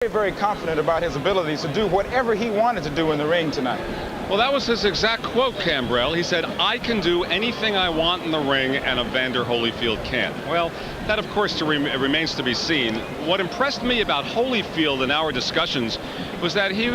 very confident about his abilities to do whatever he wanted to do in the ring tonight. Well, that was his exact quote, Cambrell. He said, "I can do anything I want in the ring, and Evander Holyfield can't." Well, that, of course, remains to be seen. What impressed me about Holyfield in our discussions was that he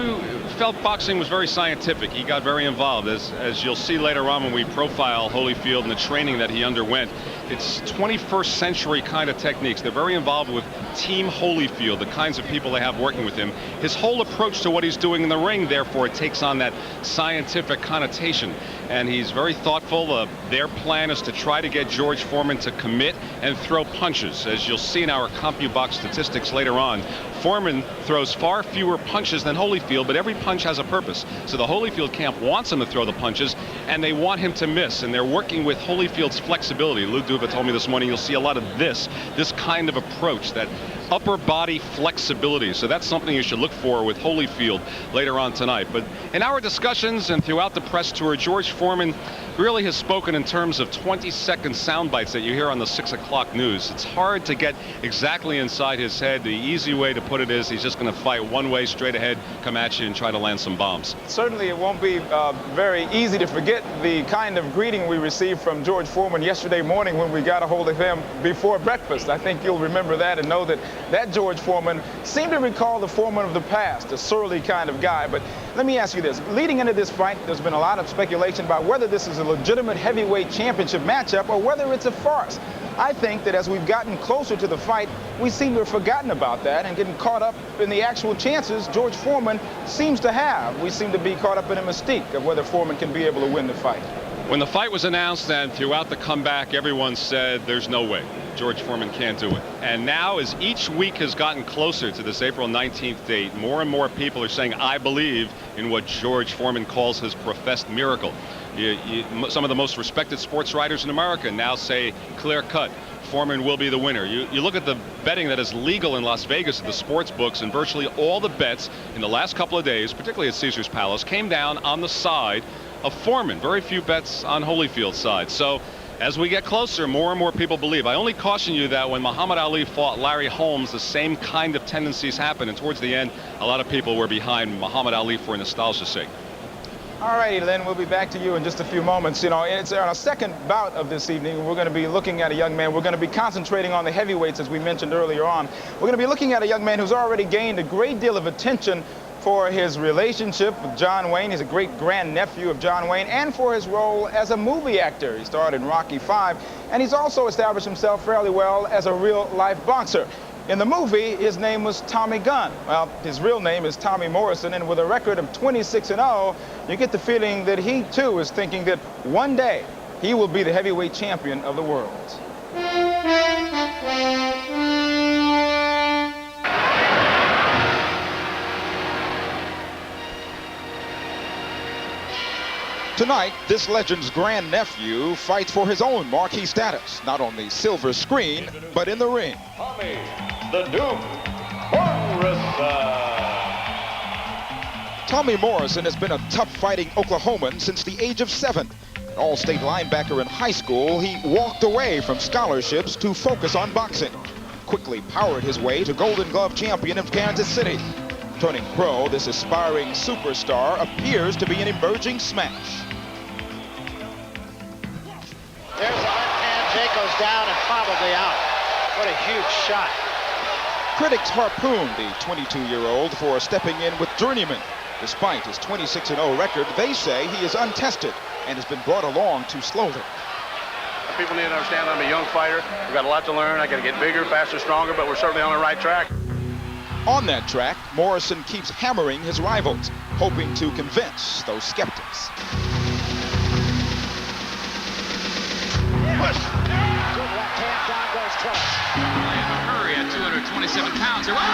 felt boxing was very scientific. He got very involved. As you'll see later on when we profile Holyfield and the training that he underwent, it's 21st century kind of techniques. They're very involved with Team Holyfield, the kinds of people they have working with him. His whole approach to what he's doing in the ring, therefore, it takes on that scientific connotation, and he's very thoughtful. Their plan is to try to get George Foreman to commit and throw punches. As you'll see in our CompuBox statistics later on, Foreman throws far fewer punches than Holyfield, but every punch has a purpose. So the Holyfield camp wants him to throw the punches, and they want him to miss, and they're working with Holyfield's flexibility. Lou Duva told me this morning you'll see a lot of this kind of approach, that upper body flexibility. So that's something you should look for with Holyfield later on tonight. But in our discussions and throughout the press tour, George Foreman really has spoken in terms of 20-second sound bites that you hear on the 6 o'clock news. It's hard to get exactly inside his head. The easy way to put it is he's just going to fight one way straight ahead, come at you and try to land some bombs. Certainly it won't be very easy to forget the kind of greeting we received from George Foreman yesterday morning when we got a hold of him before breakfast. I think you'll remember that and know that George Foreman seemed to recall the Foreman of the past, a surly kind of guy. But let me ask you this. Leading into this fight, there's been a lot of speculation about whether this is a legitimate heavyweight championship matchup or whether it's a farce. I think that as we've gotten closer to the fight, we seem to have forgotten about that and getting caught up in the actual chances George Foreman seems to have. We seem to be caught up in a mystique of whether Foreman can be able to win the fight. When the fight was announced and throughout the comeback, everyone said there's no way George Foreman can't do it. And now, as each week has gotten closer to this April 19th date, more and more people are saying, I believe in what George Foreman calls his professed miracle. Some of the most respected sports writers in America now say clear-cut, Foreman will be the winner. You look at the betting that is legal in Las Vegas at the sports books, and virtually all the bets in the last couple of days, particularly at Caesar's Palace, came down on the side of Foreman. Very few bets on Holyfield's side. So as we get closer, more and more people believe. I only caution you that when Muhammad Ali fought Larry Holmes, the same kind of tendencies happened, and towards the end, a lot of people were behind Muhammad Ali for nostalgia's sake. All righty, Len, we'll be back to you in just a few moments. You know, it's our second bout of this evening. We're going to be looking at a young man. We're going to be concentrating on the heavyweights, as we mentioned earlier on. We're going to be looking at a young man who's already gained a great deal of attention for his relationship with John Wayne. He's a great grandnephew of John Wayne, and for his role as a movie actor. He starred in Rocky V, and he's also established himself fairly well as a real-life boxer. In the movie, his name was Tommy Gunn. Well, his real name is Tommy Morrison, and with a record of 26-0, you get the feeling that he, too, is thinking that one day he will be the heavyweight champion of the world. Tonight, this legend's grandnephew fights for his own marquee status, not on the silver screen, but in the ring. Tommy the Duke Morrison. Tommy Morrison has been a tough-fighting Oklahoman since the age of 7. An all-state linebacker in high school, he walked away from scholarships to focus on boxing. Quickly powered his way to Golden Glove champion of Kansas City. Turning pro, this aspiring superstar appears to be an emerging smash. There's a left hand. Jake goes down and probably out. What a huge shot. Critics harpoon the 22-year-old for stepping in with journeyman. Despite his 26-0 record, they say he is untested and has been brought along too slowly. People need to understand I'm a young fighter. We've got a lot to learn. I got to get bigger, faster, stronger, but we're certainly on the right track. On that track, Morrison keeps hammering his rivals, hoping to convince those skeptics. Push. Good left hand, down goes Tullis. In a hurry at 227 pounds. Another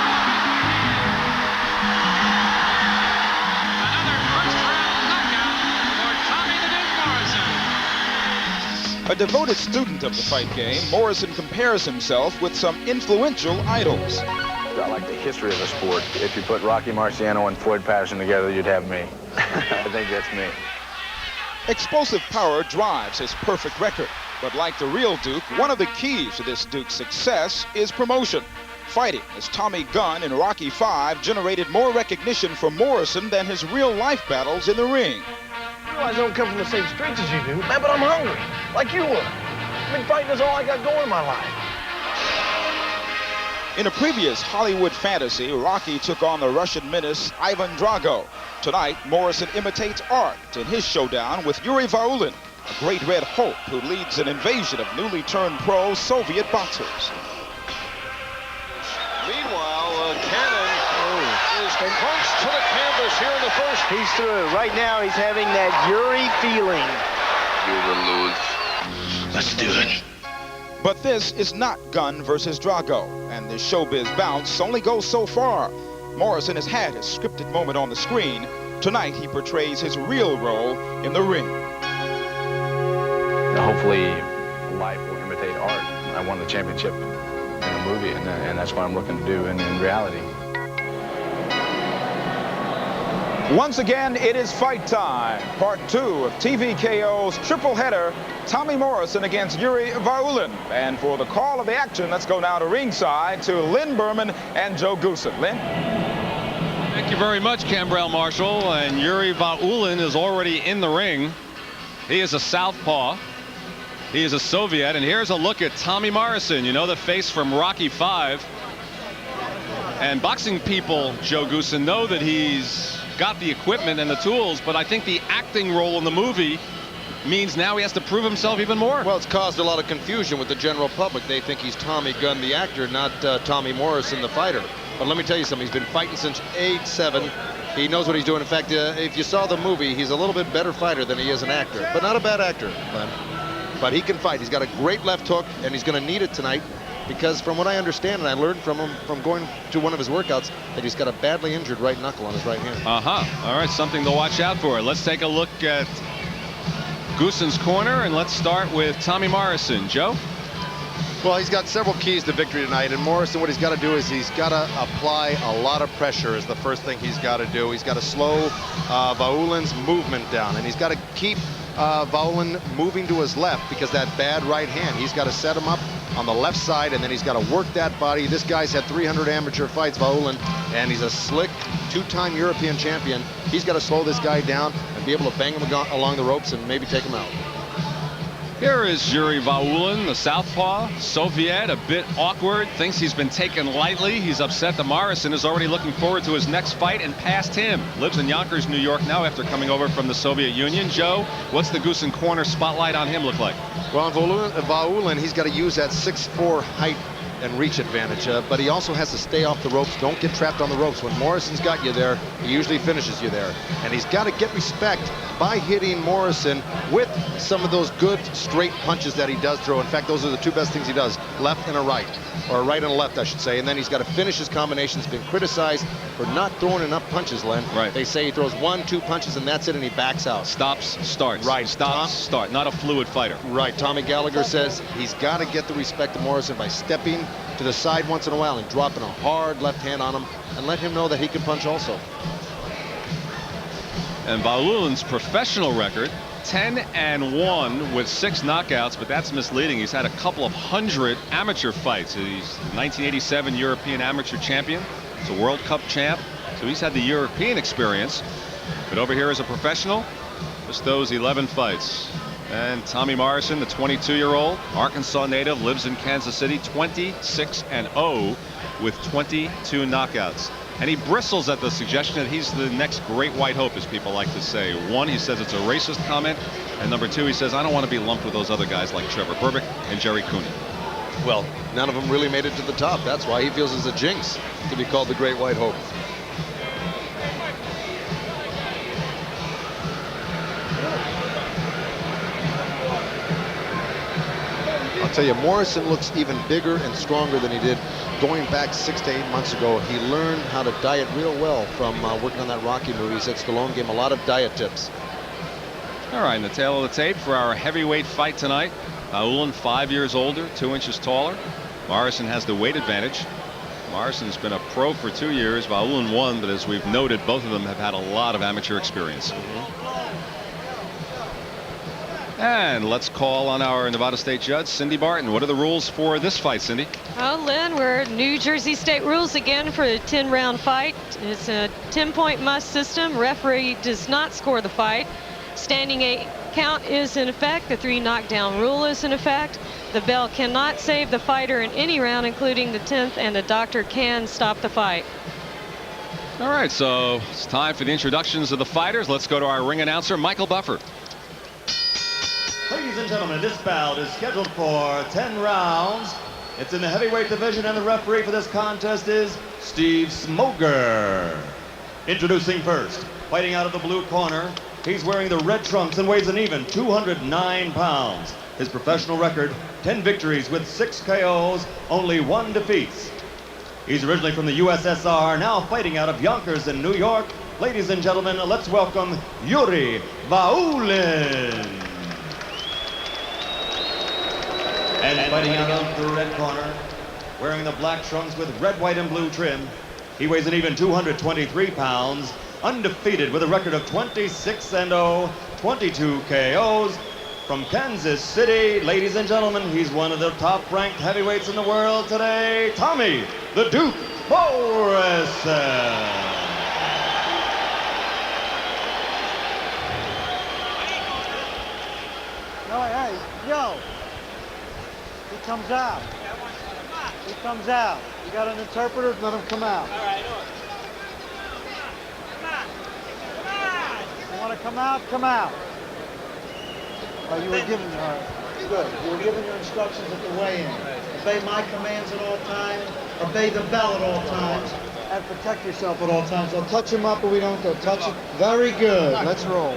first-round knockout for Tommy the Duke Morrison. A devoted student of the fight game, Morrison compares himself with some influential idols. I like the history of the sport. If you put Rocky Marciano and Floyd Patterson together, you'd have me. I think that's me. Explosive power drives his perfect record. But like the real Duke, one of the keys to this Duke's success is promotion. fighting, as Tommy Gunn in Rocky V generated more recognition for Morrison than his real-life battles in the ring. I realize I don't come from the same streets as you do, man, but I'm hungry, like you were. I mean, fighting is all I got going in my life. In a previous Hollywood fantasy, Rocky took on the Russian menace Ivan Drago. Tonight, Morrison imitates art in his showdown with Yuri Vaulin, a great red hope who leads an invasion of newly turned pro Soviet boxers. Meanwhile, Cannon is punched to the canvas here in the first. He's through. Right now, he's having that Yuri feeling. You will lose. Let's do it. But this is not Gunn versus Drago, and the showbiz bounce only goes so far. Morrison has had his scripted moment on the screen. Tonight, he portrays his real role in the ring. Hopefully, life will imitate art. I won the championship in the movie, and that's what I'm looking to do in reality. Once again, it is fight time. Part 2 of TVKO's triple header, Tommy Morrison against Yuri Vaulin. And for the call of the action, let's go now to ringside to Lynn Berman and Joe Goosen. Lynn? Thank you very much, Cambrell Marshall. And Yuri Vaulin is already in the ring. He is a southpaw. He is a Soviet. And here's a look at Tommy Morrison. You know, the face from Rocky V. And boxing people, Joe Goosen, know that he's got the equipment and the tools, but I think the acting role in the movie means now he has to prove himself even more. Well, it's caused a lot of confusion with the general public. They think he's Tommy Gunn, the actor, not Tommy Morrison, the fighter. But let me tell you something. He's been fighting since age 7. He knows what he's doing. In fact, if you saw the movie, he's a little bit better fighter than he is an actor. But not a bad actor, Glenn. But he can fight. He's got a great left hook, and he's going to need it tonight. Because from what I understand, and I learned from him from going to one of his workouts, that he's got a badly injured right knuckle on his right hand. All right, something to watch out for. Let's take a look at Goosen's corner, and let's start with Tommy Morrison. Joe? Well, he's got several keys to victory tonight, and Morrison, what he's got to do is he's got to apply a lot of pressure is the first thing he's got to do. He's got to slow Vaulin's movement down, and he's got to keep Vaulin moving to his left because that bad right hand, he's got to set him up on the left side, and then he's got to work that body. This guy's had 300 amateur fights, Vaulin, and he's a slick two-time European champion. He's got to slow this guy down and be able to bang him along the ropes and maybe take him out. Here is Yuri Vaulin, the southpaw, Soviet, a bit awkward, thinks he's been taken lightly. He's upset that Morrison is already looking forward to his next fight and past him. Lives in Yonkers, New York now after coming over from the Soviet Union. Joe, what's the Goosen corner spotlight on him look like? Well, on Vaulin, he's got to use that 6'4" height and reach advantage, but he also has to stay off the ropes. Don't get trapped on the ropes. When Morrison's got you there, he usually finishes you there. And he's got to get respect by hitting Morrison with some of those good straight punches that he does throw. In fact, those are the two best things he does, left and a right, or a right and a left, I should say. And then he's got to finish his combinations. Been criticized for not throwing enough punches, Len. Right. They say he throws 1, 2 punches and that's it, and he backs out. Stops, starts. Right. Stops, start. Not a fluid fighter. Right. Tommy Gallagher says he's got to get the respect of Morrison by stepping to the side once in a while and dropping a hard left hand on him and let him know that he can punch also. And Vaulin's professional record, 10-1 with 6 knockouts, but that's misleading. He's had a couple of 100 amateur fights. He's 1987 European amateur champion. He's a World Cup champ, so he's had the European experience. But over here as a professional, just those 11 fights. And Tommy Morrison, the 22-year-old Arkansas native, lives in Kansas City, 26-0 with 22 knockouts. And he bristles at the suggestion that he's the next great white hope, as people like to say. One, he says it's a racist comment. And number two, he says, I don't want to be lumped with those other guys like Trevor Berbick and Jerry Cooney. Well, none of them really made it to the top. That's why he feels it's a jinx to be called the great white hope. I'll tell you, Morrison looks even bigger and stronger than he did going back 6 to 8 months ago. He learned how to diet real well from working on that Rocky movie. He said Stallone gave him a lot of diet tips. All right, in the tail of the tape for our heavyweight fight tonight. Vaulin, 5 years older, 2 inches taller. Morrison has the weight advantage. Morrison's been a pro for 2 years. Vaulin 1, but as we've noted, both of them have had a lot of amateur experience. And let's call on our Nevada State judge, Cindy Barton. What are the rules for this fight, Cindy? Well, Lynn, we're New Jersey State rules again for a 10-round fight. It's a 10-point must system. Referee does not score the fight. Standing 8 count is in effect. The 3 knockdown rule is in effect. The bell cannot save the fighter in any round, including the 10th, and the doctor can stop the fight. All right, so it's time for the introductions of the fighters. Let's go to our ring announcer, Michael Buffer. Ladies and gentlemen, this bout is scheduled for 10 rounds. It's in the heavyweight division, and the referee for this contest is Steve Smoger. Introducing first, fighting out of the blue corner, he's wearing the red trunks and weighs an even 209 pounds. His professional record, 10 victories with 6 KOs, only 1 defeat. He's originally from the USSR, now fighting out of Yonkers in New York. Ladies and gentlemen, let's welcome Yuri Vaulin. And fighting out of the red corner, wearing the black trunks with red, white, and blue trim, he weighs an even 223 pounds, undefeated with a record of 26-0, 22 KOs. From Kansas City, ladies and gentlemen, he's one of the top-ranked heavyweights in the world today, Tommy the Duke Morrison. Hey, yo. He comes out. He comes out. You got an interpreter? Let him come out. All right. You want to come out? Come out. You were giving good. You were giving your instructions at the weigh-in. Obey my commands at all times. Obey the bell at all times. And protect yourself at all times. Don't touch him up, or we don't go. Touch him. Very good. Let's roll.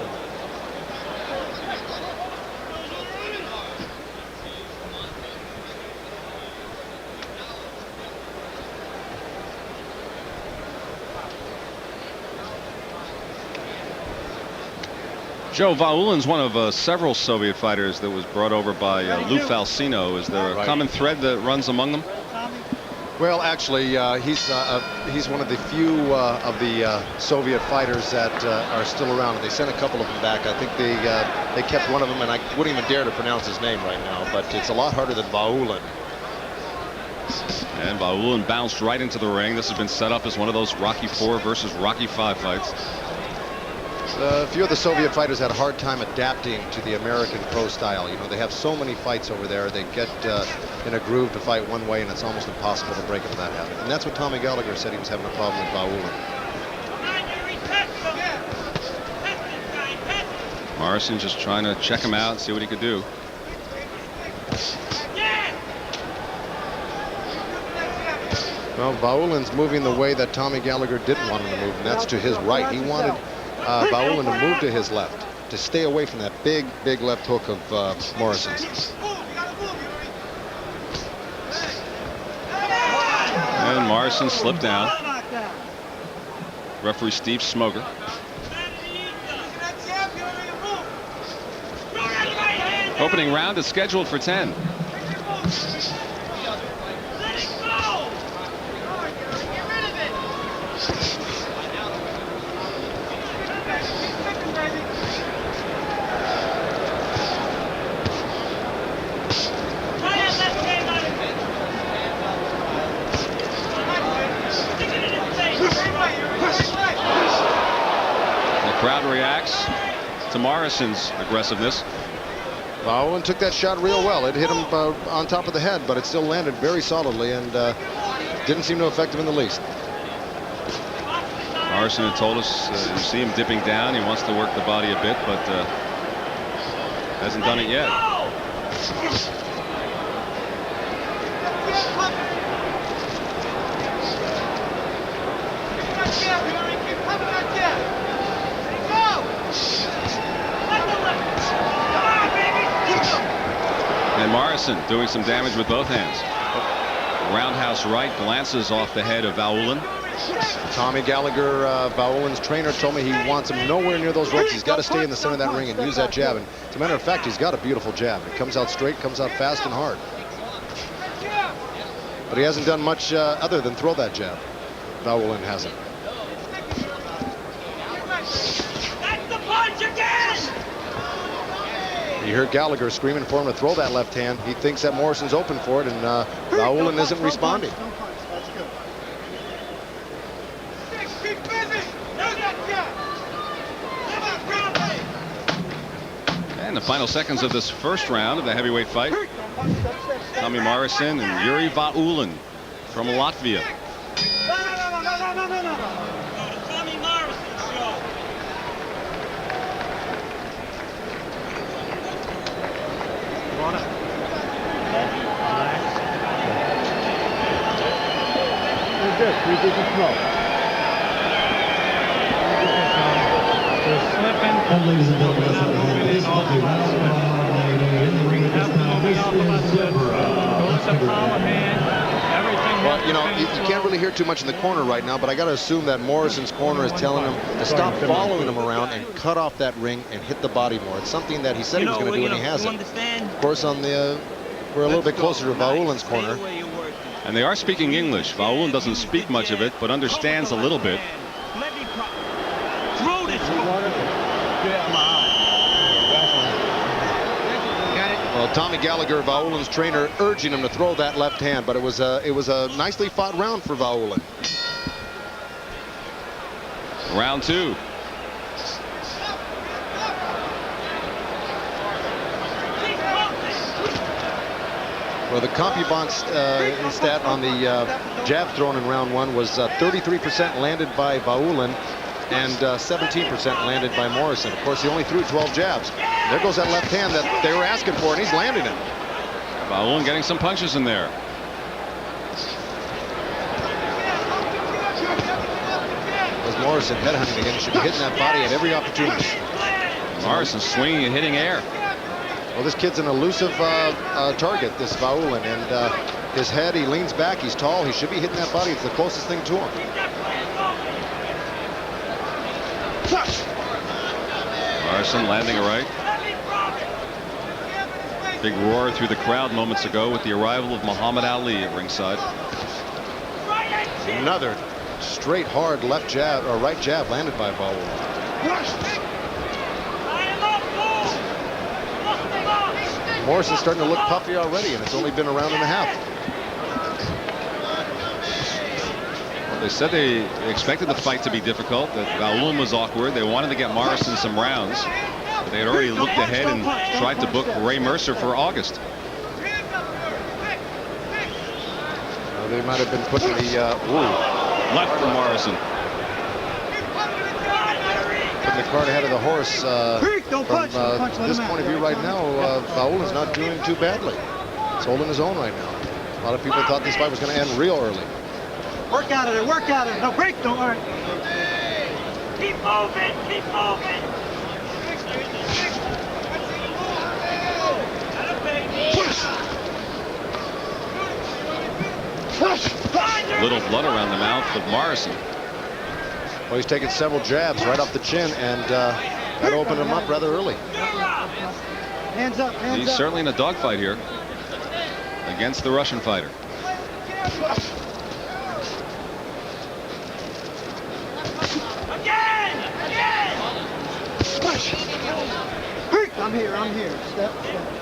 Joe, Vaulin's one of several Soviet fighters that was brought over by Lou Falsino. Is there a common thread that runs among them? Well, actually, he's one of the few of the Soviet fighters that are still around. They sent a couple of them back. I think they kept one of them, and I wouldn't even dare to pronounce his name right now, but it's a lot harder than Vaulin. And Vaulin bounced right into the ring. This has been set up as one of those Rocky IV versus Rocky V fights. A few of the Soviet fighters had a hard time adapting to the American pro style. You know, they have so many fights over there. They get in a groove to fight one way, and it's almost impossible to break into that habit. And that's what Tommy Gallagher said he was having a problem with Vaulin. Morrison just trying to check him out, see what he could do. Well, Vaulin's moving the way that Tommy Gallagher didn't want him to move, and that's to his right. He wanted Vaulin to move to his left, to stay away from that big left hook of Morrison's. And Morrison slipped down. Referee Steve Smoger. Opening round is scheduled for 10. Crowd reacts to Morrison's aggressiveness. Vaulin took that shot real well. It hit him on top of the head, but it still landed very solidly and didn't seem to affect him in the least. Morrison had told us you see him dipping down. He wants to work the body a bit, but hasn't done it yet. And Morrison doing some damage with both hands. Roundhouse right glances off the head of Vaulin. Tommy Gallagher, Vaulin's trainer, told me he wants him nowhere near those ropes. He's got to stay in the center of that ring and use that jab. And as a matter of fact, he's got a beautiful jab. It comes out straight, comes out fast and hard. But he hasn't done much other than throw that jab. Vaulin hasn't. You hear Gallagher screaming for him to throw that left hand. He thinks that Morrison's open for it, and Vaulin isn't responding. And the final seconds of this first round of the heavyweight fight. Tommy Morrison and Yuri Vaulin from Latvia. Ladies and gentlemen, that's what it is. Off the round in the ring this time. This is Well, you know, you can't really hear too much in the corner right now, but I got to assume that Morrison's corner is telling him to stop following him around and cut off that ring and hit the body more. It's something that he said he was going to do, and he hasn't. Of course, on the we're a little bit closer to Vaulin's corner. And they are speaking English. Vaulin doesn't speak much of it, but understands a little bit. Well, Tommy Gallagher, Vaulin's trainer, urging him to throw that left hand, but it was a nicely fought round for Vaulin. Round two. Well, the CompuBox stat on the jab thrown in round one was 33% landed by Vaulin and 17% landed by Morrison. Of course, he only threw 12 jabs. There goes that left hand that they were asking for, and he's landing it. Vaulin getting some punches in there. As Morrison headhunting again, he should be hitting that body at every opportunity. Morrison swinging and hitting air. Well, this kid's an elusive target, this Vaulin, and his head, he leans back, he's tall, he should be hitting that body. It's the closest thing to him. Morrison landing a right. Big roar through the crowd moments ago with the arrival of Muhammad Ali at ringside. Another straight, hard left jab or right jab landed by Vaulin. Morrison's starting to look puffy already, and it's only been a round and a half. Well, they said they expected the fight to be difficult, that Vaulin was awkward. They wanted to get Morrison some rounds. But they had already looked ahead and tried to book Ray Mercer for August. Well, they might have been putting the left for Morrison. Putting the cart ahead of the horse. From this point of view right now, Vaulin's not doing too badly. He's holding his own right now. A lot of people thought this fight was going to end real early. Work out of there, work out of there. No, break, don't worry. Keep moving, keep moving. Little blood around the mouth of Morrison. Well, he's taken several jabs right off the chin, and that opened him up rather early. Hands up, hands He's up. certainly in a dogfight here against the Russian fighter. I'm here. Step.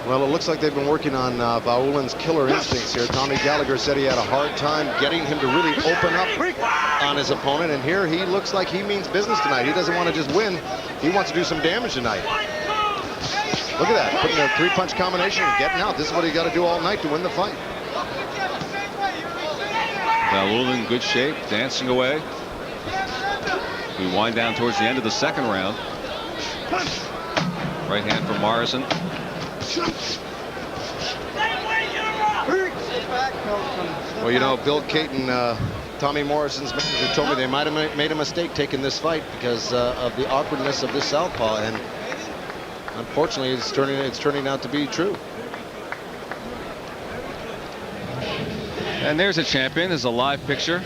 Well, it looks like they've been working on Vaulin's killer instincts here. Tommy Gallagher said he had a hard time getting him to really open up on his opponent, and here he looks like he means business tonight. He doesn't want to just win. He wants to do some damage tonight. Look at that, putting a three-punch combination and getting out. This is what he got to do all night to win the fight. Vaulin in good shape, dancing away. We wind down towards the end of the second round. Right hand from Morrison. Well, you know, Bill Caton, Tommy Morrison's manager, told me they might have made a mistake taking this fight because of the awkwardness of this southpaw, and unfortunately, it's turning out to be true. And there's a champion. There's a live picture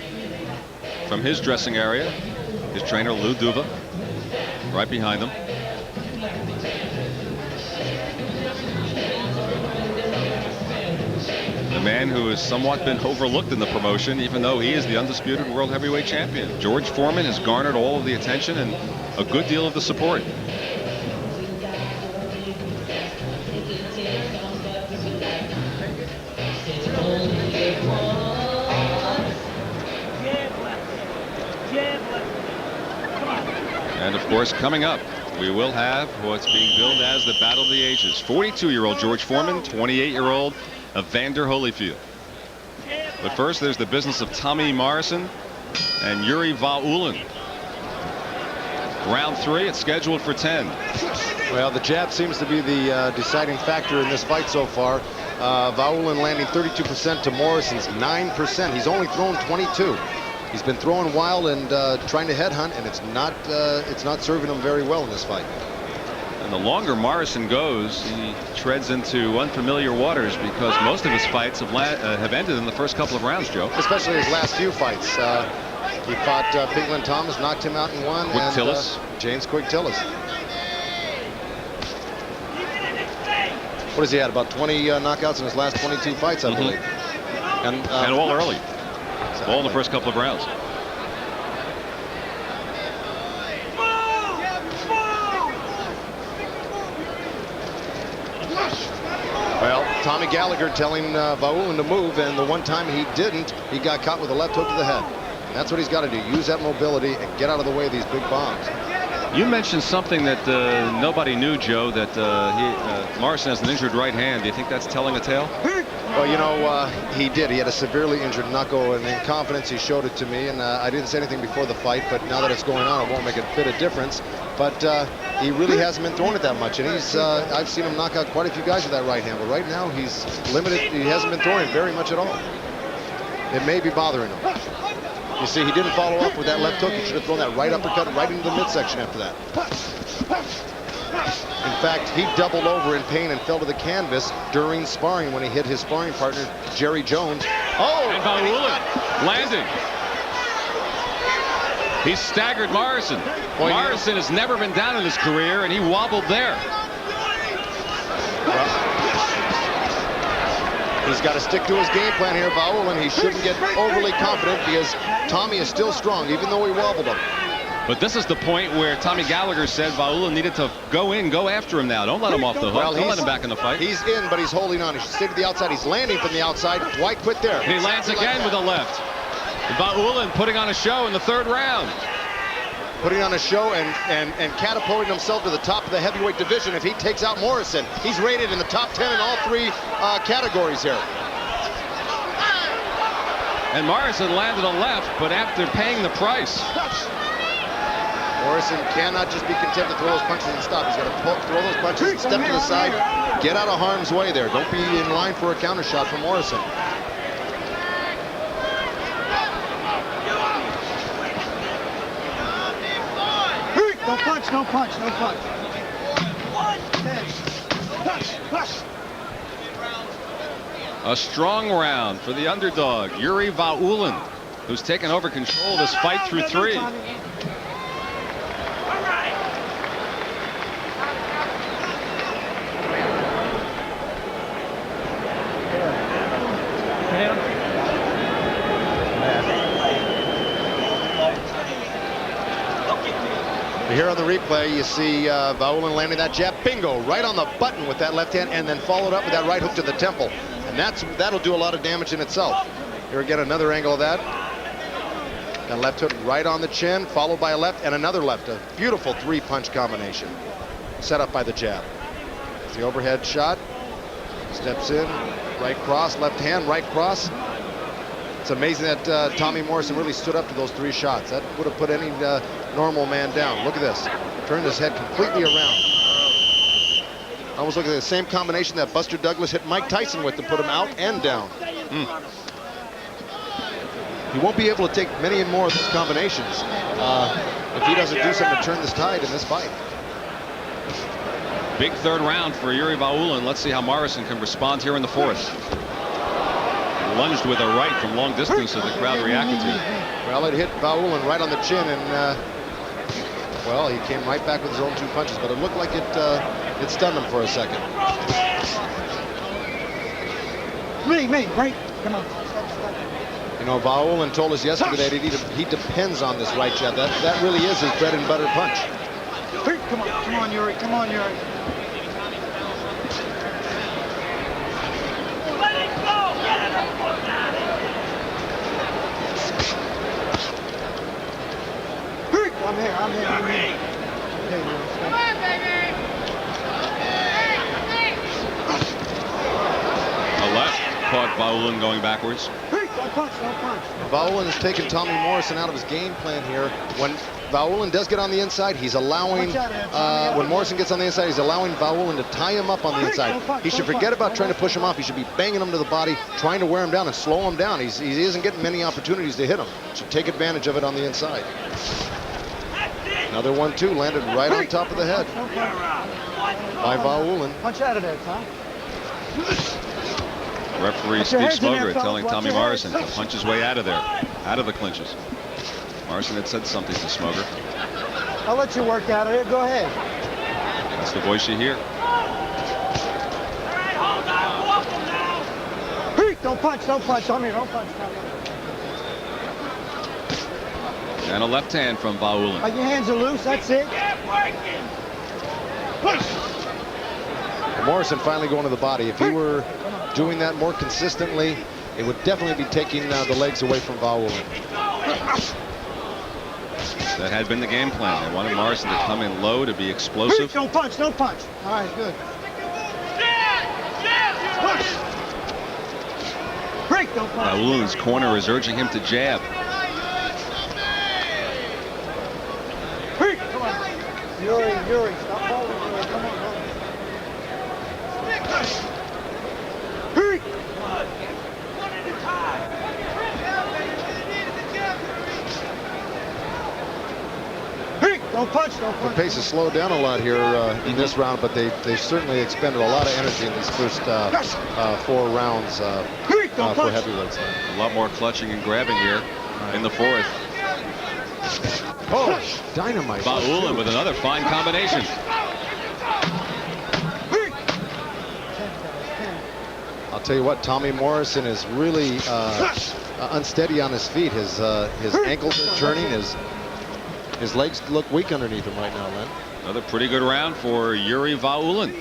from his dressing area. His trainer, Lou Duva, right behind him. The man who has somewhat been overlooked in the promotion, even though he is the undisputed world heavyweight champion. George Foreman has garnered all of the attention and a good deal of the support. And of course, coming up, we will have what's being billed as the Battle of the Ages. 42-year-old George Foreman, 28-year-old Evander Holyfield. But first, there's the business of Tommy Morrison and Yuri Vaulin. Round 3, it's scheduled for 10. Well, the jab seems to be the deciding factor in this fight so far. Vaulin landing 32% to Morrison's 9%. He's only thrown 22. He's been throwing wild and trying to headhunt, and it's not serving him very well in this fight. And the longer Morrison goes, he treads into unfamiliar waters because most of his fights have ended in the first couple of rounds, Joe. Especially his last few fights. He fought Pigland Thomas, knocked him out in one. Quick Tillis. James Quick Tillis. What has he had? About 20 knockouts in his last 22 fights, I believe. And all early. Exactly. All in the first couple of rounds. Well, Tommy Gallagher telling Vaulin to move, and the one time he didn't, he got caught with a left hook to the head. And that's what he's got to do, use that mobility and get out of the way of these big bombs. You mentioned something that nobody knew, Joe, that Morrison has an injured right hand. Do you think that's telling a tale? Well, you know, he did. He had a severely injured knuckle, and in confidence he showed it to me, and I didn't say anything before the fight, but now that it's going on, it won't make a bit of difference. But he really hasn't been throwing it that much, and I've seen him knock out quite a few guys with that right hand, but right now he's limited. He hasn't been throwing very much at all. It may be bothering him. You see, he didn't follow up with that left hook. He should have thrown that right uppercut right into the midsection after that. In fact, he doubled over in pain and fell to the canvas during sparring when he hit his sparring partner, Jerry Jones. Oh! And Vaulin landing. He staggered Morrison. Morrison has never been down in his career, and he wobbled there. He's got to stick to his game plan here, Vaulin. He shouldn't get overly confident because Tommy is still strong, even though he wobbled him. But this is the point where Tommy Gallagher said Vaulin needed to go after him now. Don't let him off the hook. Well, don't let him back in the fight. He's in, but he's holding on. He should stay to the outside. He's landing from the outside. Why quit there? He lands again with a left. Vaulin putting on a show in the third round. Putting on a show and catapulting himself to the top of the heavyweight division. If he takes out Morrison, he's rated in the top 10 in all three categories here. And Morrison landed a left, but after paying the price. Morrison cannot just be content to throw those punches and stop. He's got to throw those punches and step to the side. Get out of harm's way there. Don't be in line for a counter shot from Morrison. No punch, no punch, no punch. A strong round for the underdog, Yuri Vaulin, who's taken over control of this fight through 3. Here on the replay, you see Vaulin landing that jab, bingo, right on the button with that left hand, and then followed up with that right hook to the temple. And that'll do a lot of damage in itself. Here again, another angle of that. And left hook right on the chin, followed by a left and another left. A beautiful 3-punch combination set up by the jab. It's the overhead shot. Steps in, right cross, left hand, right cross. It's amazing that Tommy Morrison really stood up to those 3 shots. That would have put any normal man down. Look at this. Turned his head completely around. Almost look at the same combination that Buster Douglas hit Mike Tyson with to put him out and down. He won't be able to take many more of those combinations if he doesn't do something to turn this tide in this fight. Big third round for Yuri Vaulin. Let's see how Morrison can respond here in the 4th. Lunged with a right from long distance that the crowd reacted to. Well, it hit Vaulin right on the chin, and well, he came right back with his own 2 punches, but it looked like it stunned him for a second. Me, right? Come on. You know, Vaulin told us yesterday that he depends on this right jab. That really is his bread and butter punch. Come on, Yuri. Come on, Yuri. I'm here. Okay, Come on, baby. A left caught Vaulin going backwards. Don't punch, don't punch. Vaulin has taken Tommy Morrison out of his game plan here. When Vaulin does get on the inside, he's allowing, when Morrison gets on the inside, he's allowing Vaulin to tie him up on the inside. He should forget about trying to push him off. He should be banging him to the body, trying to wear him down and slow him down. He isn't getting many opportunities to hit him. Should take advantage of it on the inside. Another 1-2 landed right on top of the head by Vaulin. Punch out of there, Tom. Referee Steve Smoger telling Tommy Morrison to punch his way out of there, out of the clinches. Morrison had said something to Smoger. I'll let you work out of here. Go ahead. That's the voice you hear. Don't punch, don't punch. Tommy, don't punch, Tommy. And a left hand from Vaulin. Your hands are loose, that's it. Morrison finally going to the body. If he were doing that more consistently, it would definitely be taking the legs away from Vaulin. That had been the game plan. They wanted Morrison to come in low to be explosive. Don't punch, don't punch. All right, good. Don't punch. Vaulin's corner is urging him to jab. Come on. Yuri, stop holding, Yuri. Come on, Don't punch, don't punch. The pace has slowed down a lot here in this round, but they certainly expended a lot of energy in these first 4 rounds for heavyweights. A lot more clutching and grabbing here in the 4th. Oh, dynamite. Vaulin with another fine combination. I'll tell you what, Tommy Morrison is really unsteady on his feet. His ankles are turning. His legs look weak underneath him right now, Len. Another pretty good round for Yuri Vaulin.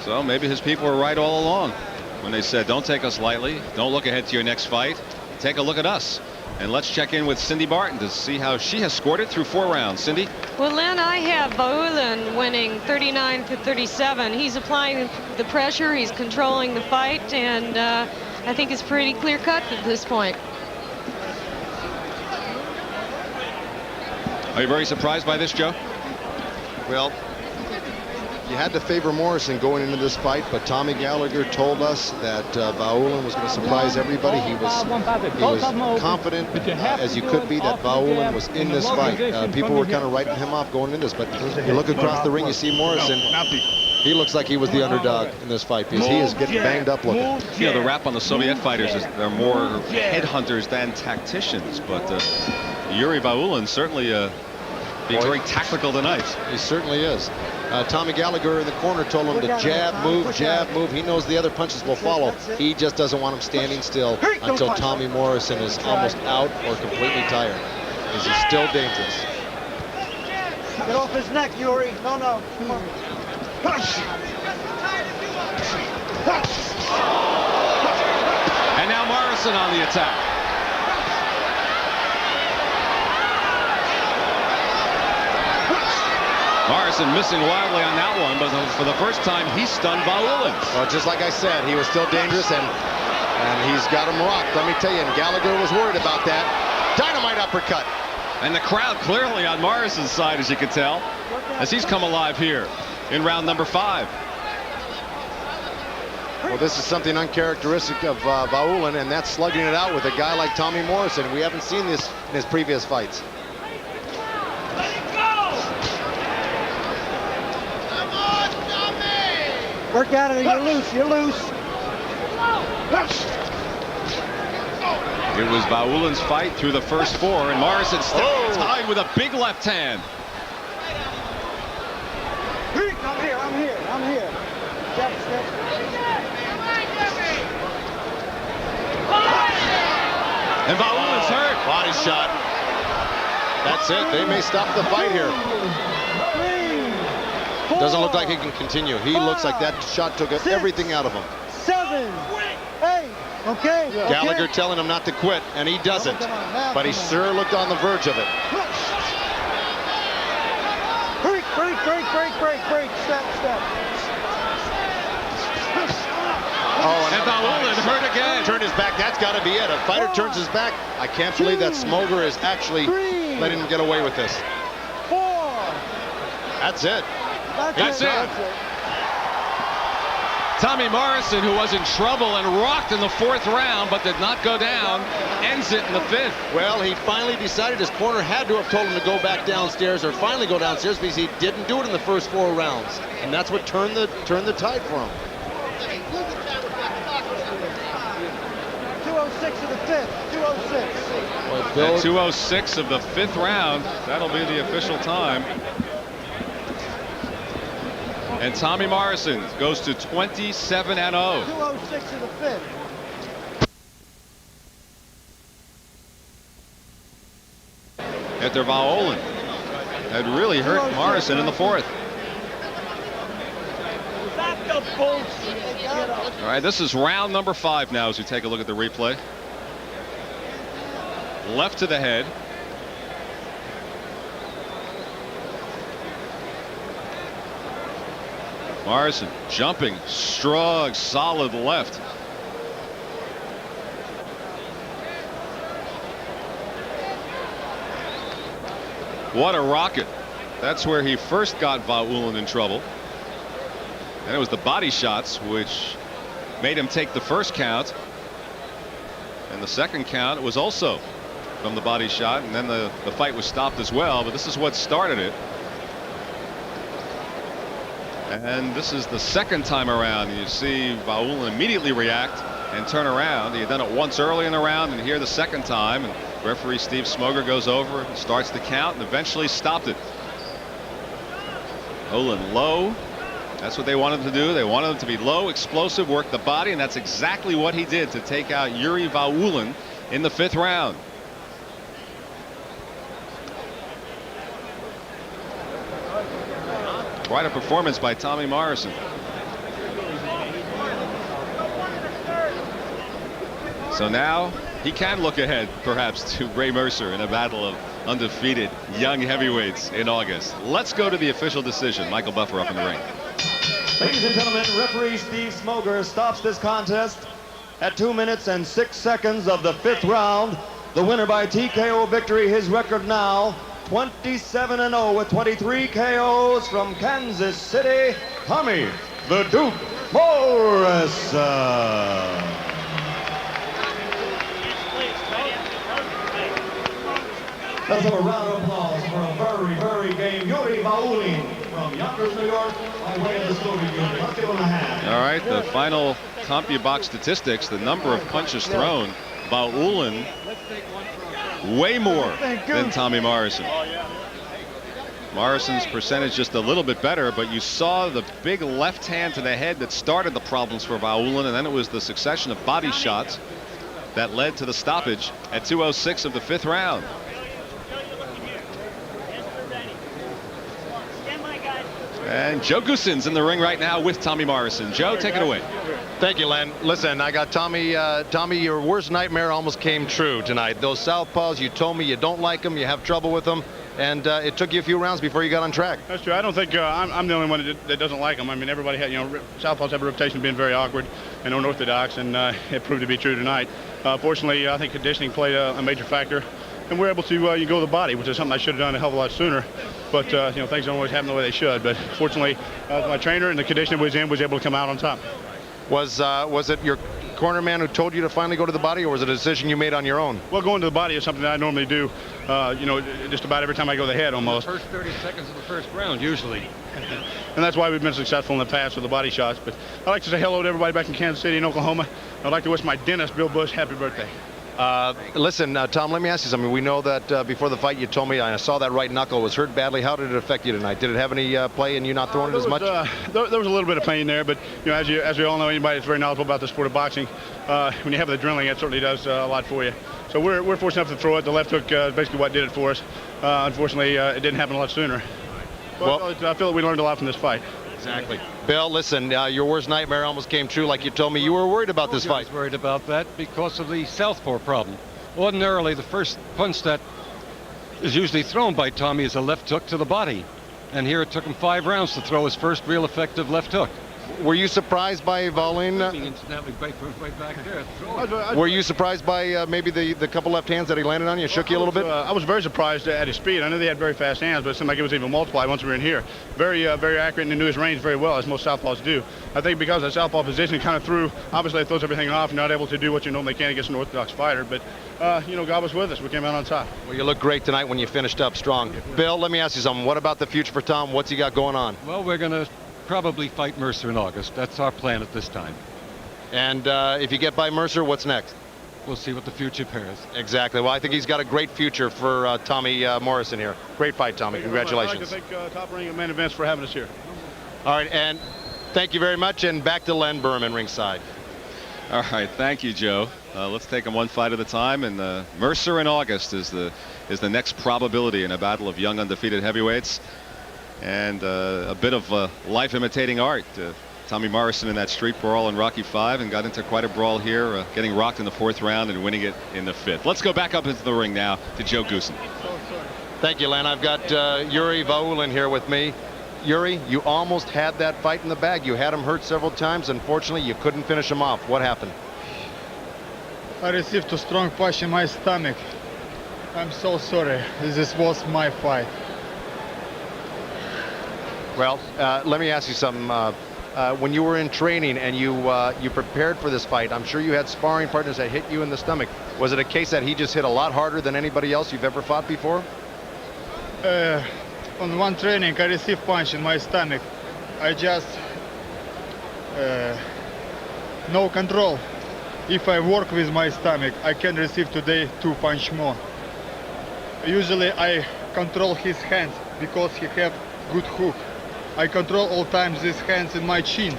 So maybe his people were right all along when they said, don't take us lightly. Don't look ahead to your next fight. Take a look at us. And let's check in with Cindy Barton to see how she has scored it through 4 rounds. Cindy? Well, Len, I have Vaulin winning 39-37. He's applying the pressure. He's controlling the fight. And I think it's pretty clear cut at this point. Are you very surprised by this, Joe? Well, you had to favor Morrison going into this fight, but Tommy Gallagher told us that Vaulin was going to surprise everybody. He was confident, as you could be, that Vaulin was in this fight. People were kind of writing him off going into this, but you look across the ring, you see Morrison. He looks like he was the underdog in this fight because he is getting banged up looking. You know, the rap on the Soviet fighters is they're more headhunters than tacticians, but Yuri Vaulin certainly being very tactical tonight. He certainly is. Tommy Gallagher in the corner told him to jab, move, jab, move. He knows the other punches will follow. He just doesn't want him standing still until Tommy Morrison is almost out or completely tired, because he's still dangerous. Get off his neck, Yuri. No, no. Come on. And now Morrison on the attack. Morrison missing wildly on that one, but for the first time, he stunned Vaulin. Well, just like I said, he was still dangerous, and he's got him rocked. Let me tell you, and Gallagher was worried about that. Dynamite uppercut. And the crowd clearly on Morrison's side, as you can tell, as he's come alive here in round number 5. Well, this is something uncharacteristic of Vaulin, and that's slugging it out with a guy like Tommy Morrison. We haven't seen this in his previous fights. Work out of it. You're loose. You're loose. It was Vaulin's fight through the first 4, and Morrison still tied with a big left hand. I'm here. Step. And Vaulin's hurt. Body shot. That's it. They may stop the fight here. Doesn't look like he can continue. He looks like that shot took everything out of him. 7, 8. Okay. Gallagher telling him not to quit, and he doesn't. But he sure looked on the verge of it. Oh, And Vaulin hurt again. Turned his back. That's got to be it. A fighter turns his back. I can't believe that Smoger is actually letting him get away with this. 4. That's it. That's it. Tommy Morrison, who was in trouble and rocked in the 4th round but did not go down, ends it in the 5th. Well, he finally decided his corner had to have told him to go back downstairs or finally go downstairs because he didn't do it in the first 4 rounds. And that's what turned the tide for him. 206 of the 5th. 206. At 2:06 of the 5th round, that'll be the official time. And Tommy Morrison goes to 27-0. 206 of the 5th. After Vaulin had really hurt Morrison in the 4th. All right, this is round number 5 now as we take a look at the replay. Left to the head. Morrison jumping, strong, solid left. What a rocket. That's where he first got Vaulin in trouble. And it was the body shots which made him take the first count. And the second count was also from the body shot. And then the fight was stopped as well. But this is what started it. And this is the second time around. You see Vaulin immediately react and turn around. He had done it once early in the round and here the second time. And referee Steve Smoger goes over and starts the count and eventually stopped it. Vaulin low. That's what they wanted to do. They wanted him to be low, explosive, work the body, and that's exactly what he did to take out Yuri Vaulin in the 5th round. Quite a performance by Tommy Morrison. So now he can look ahead perhaps to Ray Mercer in a battle of undefeated young heavyweights in August. Let's go to the official decision. Michael Buffer up in the ring. Ladies and gentlemen, referee Steve Smoger stops this contest at 2 minutes and 6 seconds of the 5th round. The winner by TKO victory, his record now 27-0 with 23 KOs from Kansas City, Tommy the Duke Morrison. Let's have a round of applause for a very, very game Yuri Vaulin from Yonkers, New York, by way of the Soviet Union. Let's give him a hand. All right, the final CompuBox statistics, the number of punches thrown, Vaulin way more than Tommy Morrison. Morrison's percentage just a little bit better, but you saw the big left hand to the head that started the problems for Vaulin, and then it was the succession of body shots that led to the stoppage at 2:06 of the 5th round. And Joe Goossens in the ring right now with Tommy Morrison. Joe, take it away. Thank you, Len. Listen, I got Tommy. Tommy, your worst nightmare almost came true tonight. Those southpaws, you told me you don't like them, you have trouble with them, and it took you a few rounds before you got on track. That's true. I don't think I'm the only one that doesn't like them. I mean, everybody had, southpaws have a reputation of being very awkward and unorthodox, and it proved to be true tonight. Fortunately, I think conditioning played a major factor, and we're able to go the body, which is something I should have done a hell of a lot sooner. But things don't always happen the way they should. But fortunately, my trainer and the conditioner was able to come out on top. Was it your corner man who told you to finally go to the body, or was it a decision you made on your own? Well, going to the body is something that I normally do, just about every time I go to the head almost. The first 30 seconds of the first round, usually. And that's why we've been successful in the past with the body shots. But I'd like to say hello to everybody back in Kansas City and Oklahoma. I'd like to wish my dentist, Bill Bush, happy birthday. Listen, Tom, let me ask you something. We know that before the fight you told me, I saw that right knuckle was hurt badly. How did it affect you tonight? Did it have any play in you not throwing it as much? There was a little bit of pain there, but as we all know, anybody that's very knowledgeable about the sport of boxing, when you have the adrenaline, it certainly does a lot for you. So we're fortunate enough to throw it. The left hook is basically what did it for us. Unfortunately, it didn't happen a lot sooner. But I feel that we learned a lot from this fight. Exactly. Bill, listen, your worst nightmare almost came true. Like you told me, you were worried about this fight. I was worried about that because of the southpaw problem. Ordinarily, the first punch that is usually thrown by Tommy is a left hook to the body. And here it took him 5 rounds to throw his first real effective left hook. Were you surprised by Vaulin? Incidentally, right back there. Were you surprised by maybe the couple left hands that he landed on you? Shook you a little bit? I was very surprised at his speed. I knew they had very fast hands, but it seemed like it was even multiplied once we were in here. Very accurate, and he knew his range very well, as most southpaws do. I think because of that southpaw position, he kind of threw, obviously it throws everything off, not able to do what you normally can against an orthodox fighter. But, God was with us. We came out on top. Well, you look great tonight when you finished up strong. Bill, let me ask you something. What about the future for Tom? What's he got going on? Well, we're going to probably fight Mercer in August. That's our plan at this time. And if you get by Mercer, what's next? We'll see what the future bears. Exactly. Well, I think he's got a great future for Tommy Morrison here. Great fight, Tommy. Congratulations. I'd like to thank Top Ring and Main Events for having us here. All right, and thank you very much. And back to Len Berman ringside. All right, thank you, Joe. Let's take them one fight at a time. And Mercer in August is the next probability in a battle of young undefeated heavyweights. And a bit of life imitating art. Tommy Morrison in that street brawl in Rocky V and got into quite a brawl here, getting rocked in the 4th round and winning it in the 5th. Let's go back up into the ring now to Joe Goosen. Thank you, Len. I've got Yuri Vaulin here with me. Yuri, you almost had that fight in the bag. You had him hurt several times. Unfortunately, you couldn't finish him off. What happened? I received a strong punch in my stomach. I'm so sorry. This was my fight. Well, let me ask you something. When you were in training and you prepared for this fight, I'm sure you had sparring partners that hit you in the stomach. Was it a case that he just hit a lot harder than anybody else you've ever fought before? On one training, I received punch in my stomach. I just no control. If I work with my stomach, I can receive today 2 punch more. Usually I control his hands because he have good hook. I control all times these hands in my chin.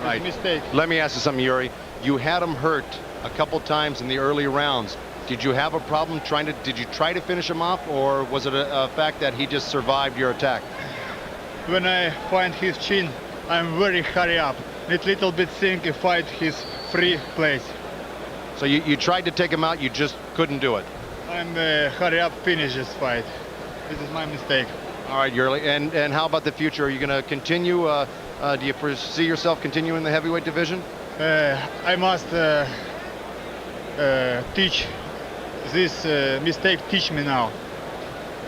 Right. Mistake. Let me ask you something, Yuri. You had him hurt a couple times in the early rounds. Did you have a problem did you try to finish him off, or was it a fact that he just survived your attack? When I find his chin, I'm very hurry up. It little bit think if fight his free place. So you tried to take him out, you just couldn't do it. I'm hurry up finish this fight. This is my mistake. All right, Yuri. And how about the future? Are you going to continue? Do you foresee yourself continuing in the heavyweight division? I must teach this mistake. Teach me now.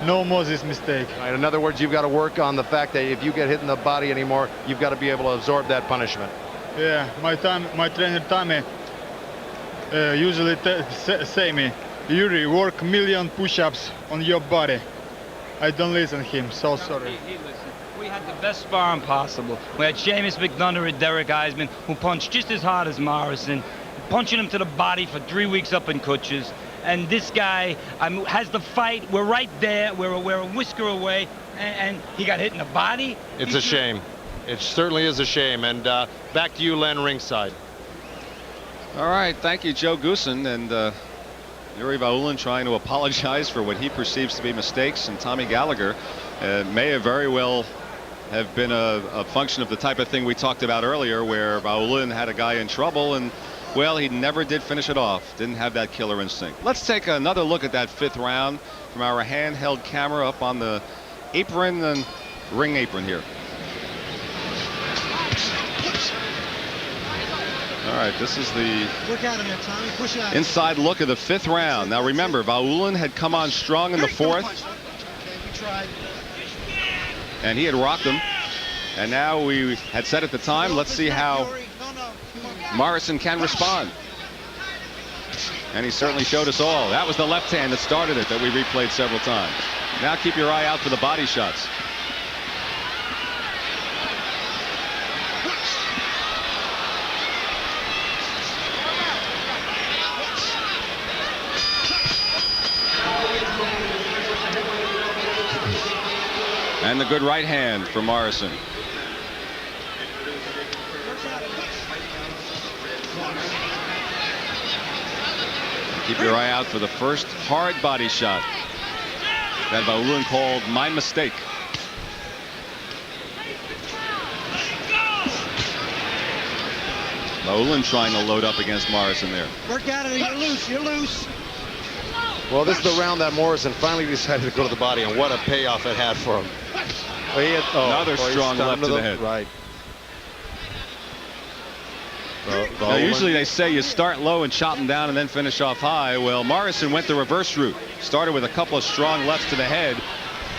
No more this mistake. Right, in other words, you've got to work on the fact that if you get hit in the body anymore, you've got to be able to absorb that punishment. Yeah, my trainer Tommy usually say me, Yuri, work million push-ups on your body. I don't listen to him, so sorry. He listened. We had the best sparring possible. We had Seamus McDonough and Derek Eisman, who punched just as hard as Morrison, punching him to the body for 3 weeks up in Kutches. And this guy has the fight. We're right there. We're a whisker away, and he got hit in the body. It's a shame. It certainly is a shame. And back to you, Len, ringside. All right, thank you, Joe Goosen. And Yuri Vaulin trying to apologize for what he perceives to be mistakes, and Tommy Gallagher may have very well have been a function of the type of thing we talked about earlier, where Vaulin had a guy in trouble and, well, he never did finish it off. Didn't have that killer instinct. Let's take another look at that 5th round from our handheld camera up on the apron and ring apron here. All right, this is the Look at him there, Tommy. Push out. Inside look of the 5th round. Now remember, Vaulin had come on strong in the 4th. Okay, we tried. And he had rocked him. And now we had said at the time, let's see how Morrison can respond. And he certainly showed us all. That was the left hand that started it that we replayed several times. Now keep your eye out for the body shots. And the good right hand for Morrison. Keep your eye out for the first hard body shot that Vaulin called my mistake. Vaulin trying to load up against Morrison there. Work out of it. You're loose. You're loose. Well, this is the round that Morrison finally decided to go to the body, and what a payoff it had for him. Well, he had, Another strong left to the head. Right. Now, usually they say you start low and chop them down and then finish off high. Well, Morrison went the reverse route. Started with a couple of strong lefts to the head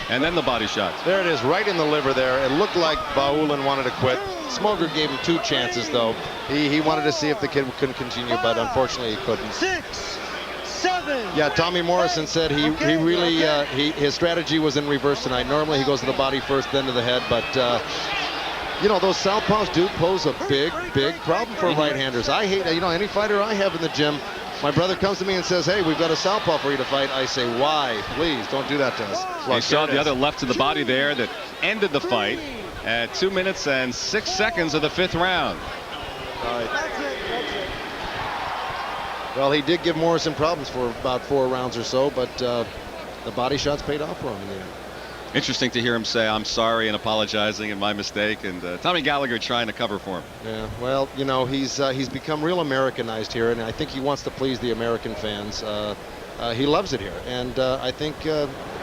and then the body shots. There it is, right in the liver there. It looked like Vaulin wanted to quit. Smoger gave him 2 chances, though. He wanted to see if the kid could continue, but unfortunately he couldn't. 6, 7. Yeah, Tommy Morrison said his strategy was in reverse tonight. Normally he goes to the body first, then to the head, but you know, those southpaws do pose a big problem for right-handers. I hate, you know, any fighter I have in the gym, my brother comes to me and says, hey, we've got a southpaw for you to fight. I say, why? Please, don't do that to us. He saw the other left to the body there that ended the fight at 2 minutes and 6 seconds of the 5th round. That's it. Well, he did give Morrison problems for about 4 rounds or so, but the body shots paid off for him in the end. Interesting to hear him say, I'm sorry and apologizing and my mistake, and Tommy Gallagher trying to cover for him. Yeah, well, you know, he's become real Americanized here, and I think he wants to please the American fans. He loves it here, and I think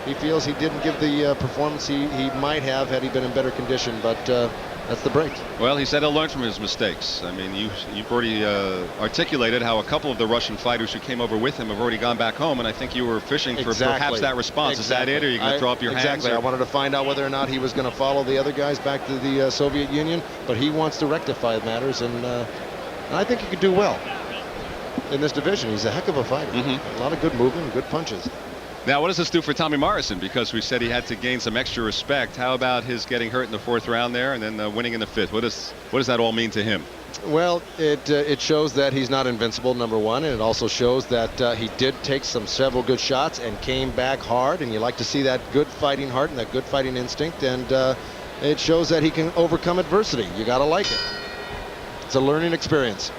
he feels he didn't give the performance he might have had he been in better condition, but that's the break. Well, he said he'll learn from his mistakes. I mean, you've already articulated how a couple of the Russian fighters who came over with him have already gone back home, and I think you were fishing for perhaps that response. Exactly. Is that it, or are you going to throw up your hands? Exactly. I wanted to find out whether or not he was going to follow the other guys back to the Soviet Union, but he wants to rectify matters, and I think he could do well in this division. He's a heck of a fighter. A lot of good movement, good punches. Now, what does this do for Tommy Morrison? Because we said he had to gain some extra respect. How about his getting hurt in the 4th round there and then winning in the 5th? What does that all mean to him? Well, it shows that he's not invincible, number one, and it also shows that he did take several good shots and came back hard, and you like to see that good fighting heart and that good fighting instinct, and it shows that he can overcome adversity. You got to like it. It's a learning experience.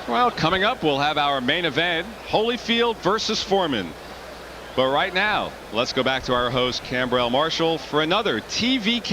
Well, coming up, we'll have our main event, Holyfield versus Foreman. But right now, let's go back to our host, Cambrell Marshall, for another TV